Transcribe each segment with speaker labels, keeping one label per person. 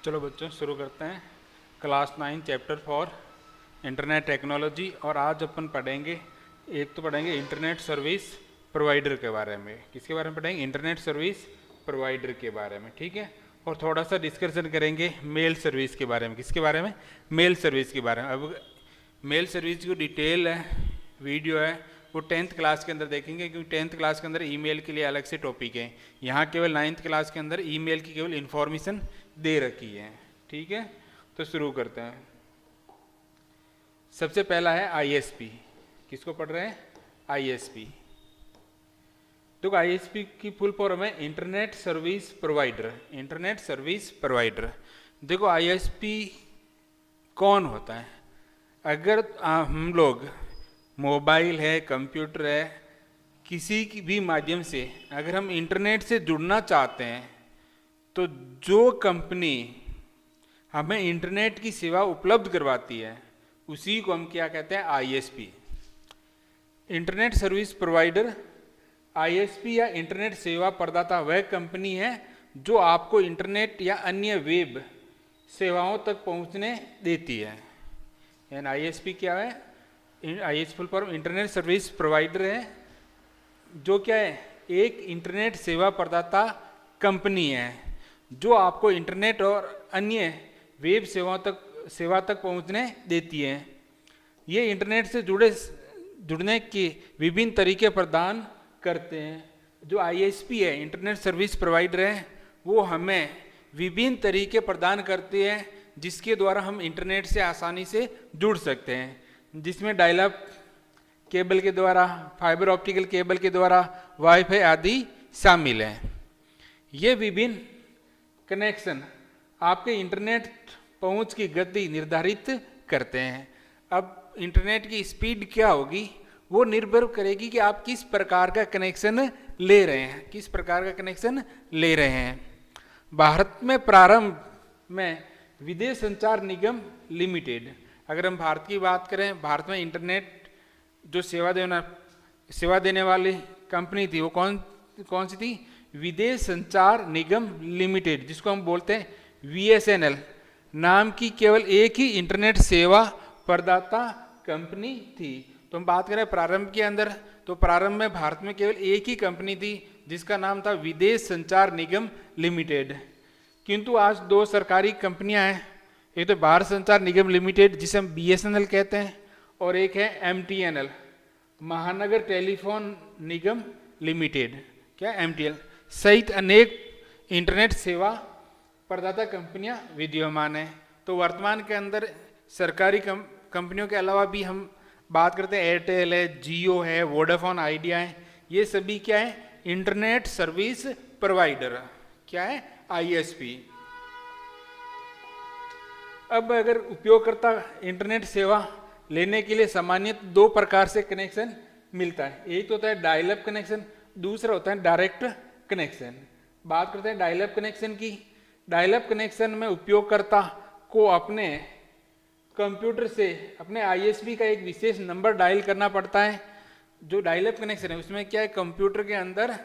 Speaker 1: चलो बच्चों शुरू करते हैं। Class 9 chapter 4 internet technology. और आज अपन पढ़ेंगे, एक तो पढ़ेंगे इंटरनेट सर्विस प्रोवाइडर के बारे में। किसके बारे में पढ़ेंगे? इंटरनेट सर्विस प्रोवाइडर के बारे में, ठीक है। और थोड़ा सा डिस्कशन करेंगे मेल सर्विस के बारे में। किसके बारे में? मेल सर्विस के बारे में। अब मेल सर्विस की डिटेल है, वीडियो है, वो 10th क्लास के अंदर देखेंगे, क्योंकि 10th क्लास के अंदर ईमेल के लिए अलग से टॉपिक है। यहाँ केवल 9th क्लास के अंदर ईमेल की केवल इन्फॉर्मेशन दे रखी है, ठीक है। तो शुरू करते हैं। सबसे पहला है आईएसपी। किसको पढ़ रहे हैं? आईएसपी। तो आईएसपी की फुल फॉर्म है internet service provider. Internet service provider. देखो आईएसपी कौन होता है? अगर हम लोग मोबाइल है, कंप्यूटर है, किसी की भी माध्यम से अगर हम इंटरनेट से जुड़ना चाहते हैं, तो जो कंपनी हमें इंटरनेट की सेवा उपलब्ध करवाती है उसी को हम क्या कहते हैं? ISP, internet service provider. ISP या इंटरनेट सेवा प्रदाता वह कंपनी है जो आपको इंटरनेट या अन्य वेब सेवाओं तक पहुंचने देती है। यानी आईएसपी क्या है? ISP full form internet service provider है, जो क्या है? एक इंटरनेट सेवा प्रदाता कंपनी है जो आपको इंटरनेट और अन्य वेब सेवा तक पहुंचने देती है। ये इंटरनेट से जुड़ने के विभिन्न तरीके प्रदान करते हैं। जो आईएसपी है, इंटरनेट सर्विस प्रोवाइडर है, वो हमें विभिन्न तरीके प्रदान करते हैं जिसके द्वारा हम इंटरनेट से आसानी से जुड़ सकते हैं, जिसमें डायल अप केबल के द्वारा, फाइबर ऑप्टिकल केबल के द्वारा, वाईफाई आदि शामिल हैं। ये विभिन्न कनेक्शन आपके इंटरनेट पहुंच की गति निर्धारित करते हैं। अब इंटरनेट की स्पीड क्या होगी वो निर्भर करेगी कि आप किस प्रकार का कनेक्शन ले रहे हैं, किस प्रकार का कनेक्शन ले रहे हैं। भारत में प्रारंभ में विदेश संचार निगम लिमिटेड, अगर हम भारत की बात करें, भारत में इंटरनेट जो सेवा देने वाली कंपनी थी वो कौन सी थी? विदेश संचार निगम लिमिटेड, जिसको हम बोलते हैं वीएसएनएल नाम की केवल एक ही इंटरनेट सेवा प्रदाता कंपनी थी। तो हम बात करें प्रारंभ के अंदर, तो प्रारंभ में भारत में केवल एक ही कंपनी थी जिसका नाम था विदेश संचार निगम लिमिटेड। किंतु आज दो सरकारी कंपनियां हैं, एक तो भारत संचार निगम लिमिटेड जिसे हम बीएसएनएल कहते हैं, और एक है एमटीएनएल, महानगर टेलीफोन निगम लिमिटेड, क्या एमटीएल, सहित अनेक इंटरनेट सेवा प्रदाता कंपनियां विद्यमान हैं। तो वर्तमान के अंदर सरकारी कंपनियों के अलावा भी हम बात करते हैं एयरटेल है, जियो है, वोडाफोन आइडिया है, ये सभी क्या है? Internet service provider. क्या है? आईएसपी। अब अगर उपयोगकर्ता इंटरनेट सेवा लेने के लिए सामान्यतः दो प्रकार से कनेक्शन मिलता है। एक तो होता है डायल अप कनेक्शन, दूसरा होता है डायरेक्ट कनेक्शन। बात करते हैं डायल अप कनेक्शन की। डायल अप कनेक्शन में उपयोगकर्ता को अपने कंप्यूटर से अपने आईएसपी का एक विशेष नंबर डायल करना पड़ता है। जो डायल अप कनेक्शन है उसमें क्या है? कंप्यूटर के अंदर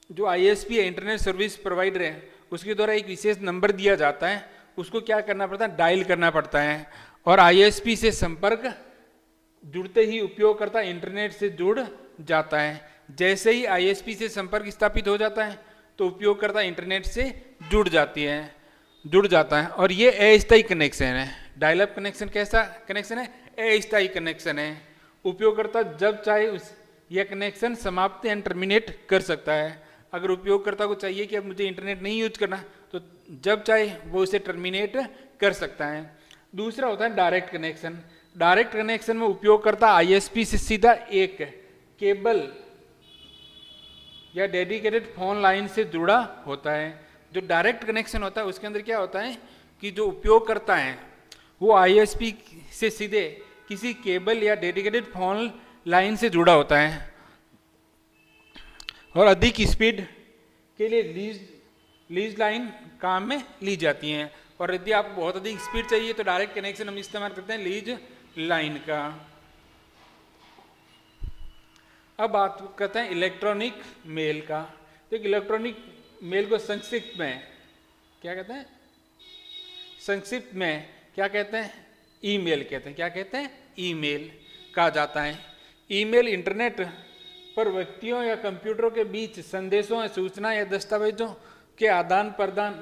Speaker 1: जो आईएसपी है, इंटरनेट सर्विस प्रोवाइडर है, उसके द्वारा एक विशेष नंबर दिया जाता है, उसको क्या करना पड़ता है? डायल करना पड़ता है। और आईएसपी से संपर्क जुड़ते ही उपयोगकर्ता इंटरनेट से जुड़ जाता है। जैसे ही आईएसपी से संपर्क स्थापित हो जाता है तो उपयोगकर्ता इंटरनेट से जुड़ जाता है। और ये अस्थायी कनेक्शन है। डायल अप कनेक्शन कैसा कनेक्शन है? अस्थायी कनेक्शन है। उपयोगकर्ता जब चाहे यह कनेक्शन समाप्त या टर्मिनेट कर सकता है। अगर उपयोगकर्ता को चाहिए कि अब मुझे इंटरनेट नहीं यूज करना, तो जब चाहे वो इसे टर्मिनेट कर सकता है। दूसरा होता है डायरेक्ट कनेक्शन। डायरेक्ट कनेक्शन में उपयोगकर्ता आईएसपी से सीधा एक केबल या डेडिकेटेड फोन लाइन से जुड़ा होता है। जो डायरेक्ट कनेक्शन होता है उसके अंदर क्या होता है कि जो उपयोगकर्ता है वो आईएसपी से सीधे किसी केबल या डेडिकेटेड फोन लाइन से जुड़ा होता है, और अधिक स्पीड के लिए लीज लाइन काम में ली जाती हैं। और यदि आपको बहुत अधिक स्पीड चाहिए तो डायरेक्ट कनेक्शन हम इस्तेमाल करते हैं लीज लाइन का। अब बात करते हैं इलेक्ट्रॉनिक मेल का। तो इलेक्ट्रॉनिक मेल को संक्षिप्त में क्या कहते हैं? संक्षिप्त में क्या कहते हैं? ईमेल कहते हैं। क्या कहते हैं? ईमेल कहा जाता है। ईमेल इंटरनेट पर व्यक्तियों या कंप्यूटरों के बीच संदेशों या सूचना या दस्तावेजों के आदान प्रदान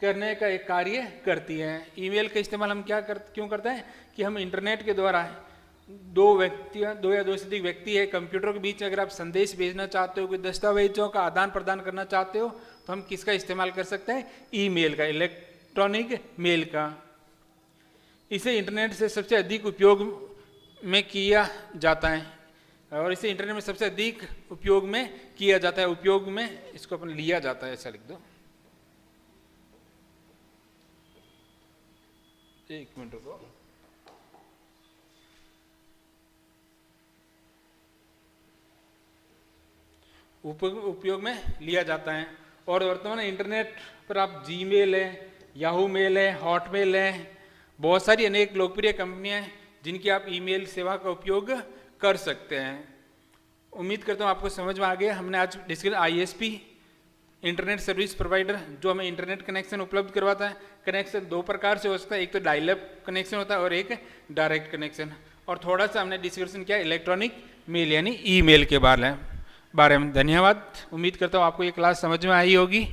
Speaker 1: करने का एक कार्य करती है। ईमेल का इस्तेमाल हम क्यों करते हैं? कि हम इंटरनेट के द्वारा दो या दो से अधिक व्यक्ति है कंप्यूटर के बीच अगर आप संदेश भेजना चाहते हो, कोई दस्तावेजों का आदान प्रदान करना चाहते हो, तो हम किसका इस्तेमाल कर सकते हैं? ईमेल का, इलेक्ट्रॉनिक मेल का। इसे इंटरनेट से सबसे अधिक उपयोग में किया जाता है और इसे इंटरनेट में सबसे अधिक उपयोग में किया जाता है। उपयोग में इसको अपन लिया जाता है, ऐसा लिख दो। एक मिनट रुको। उपयोग में लिया जाता है। और वर्तमान इंटरनेट पर आप जीमेल है, याहू मेल है, हॉटमेल है, बहुत सारी अनेक लोकप्रिय कंपनियां हैं जिनकी आप ईमेल सेवा का उपयोग कर सकते हैं। उम्मीद करता हूँ आपको समझ में आ गया। हमने आज discuss ISP, internet service provider, जो हमें इंटरनेट कनेक्शन उपलब्ध करवाता है। कनेक्शन दो प्रकार से हो सकता है, एक तो डायल अप कनेक्शन होता है और एक डायरेक्ट कनेक्शन। और थोड़ा सा हमने डिस्कशन किया इलेक्ट्रॉनिक मेल यानी ईमेल के बारे में। धन्यवाद। उम्मीद करता हूँ आपको ये क्लास समझ में आई होगी।